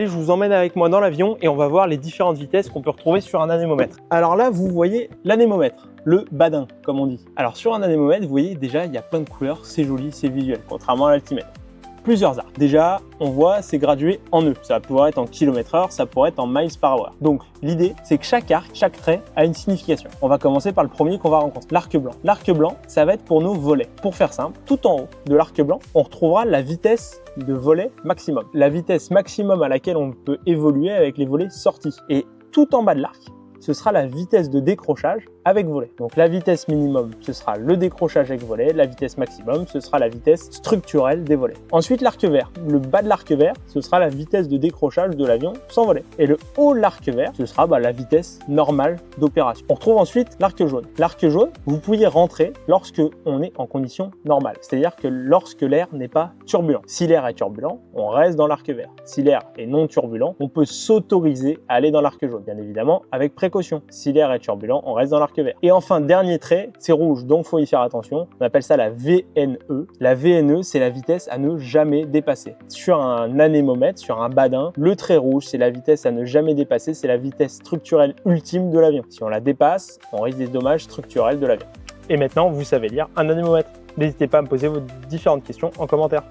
Je vous emmène avec moi dans l'avion et on va voir les différentes vitesses qu'on peut retrouver sur un anémomètre. Alors là, vous voyez l'anémomètre, le badin, comme on dit. Alors sur un anémomètre, vous voyez déjà, il y a plein de couleurs, c'est joli, c'est visuel, contrairement à l'altimètre. Plusieurs arcs. Déjà, on voit, c'est gradué en nœuds. Ça va pouvoir être en km/h, ça pourrait être en miles par hour. Donc, l'idée, c'est que chaque arc, chaque trait a une signification. On va commencer par le premier qu'on va rencontrer, l'arc blanc. L'arc blanc, ça va être pour nos volets. Pour faire simple, tout en haut de l'arc blanc, on retrouvera la vitesse de volet maximum. La vitesse maximum à laquelle on peut évoluer avec les volets sortis. Et tout en bas de l'arc, ce sera la vitesse de décrochage avec volet. Donc la vitesse minimum, ce sera le décrochage avec volet. La vitesse maximum, ce sera la vitesse structurelle des volets. Ensuite, l'arc vert. Le bas de l'arc vert, ce sera la vitesse de décrochage de l'avion sans volet. Et le haut de l'arc vert, ce sera la vitesse normale d'opération. On retrouve ensuite l'arc jaune. L'arc jaune, vous pouvez rentrer lorsque on est en condition normale. C'est-à-dire que lorsque l'air n'est pas turbulent. Si l'air est turbulent, on reste dans l'arc vert. Si l'air est non turbulent, on peut s'autoriser à aller dans l'arc jaune. Bien évidemment, avec précaution. Si l'air est turbulent, on reste dans l'arc vert. Et enfin, dernier trait, c'est rouge, donc faut y faire attention. On appelle ça la VNE. La VNE, c'est la vitesse à ne jamais dépasser. Sur un anémomètre, sur un badin, le trait rouge, c'est la vitesse à ne jamais dépasser, c'est la vitesse structurelle ultime de l'avion. Si on la dépasse, on risque des dommages structurels de l'avion. Et maintenant, vous savez lire un anémomètre. N'hésitez pas à me poser vos différentes questions en commentaire.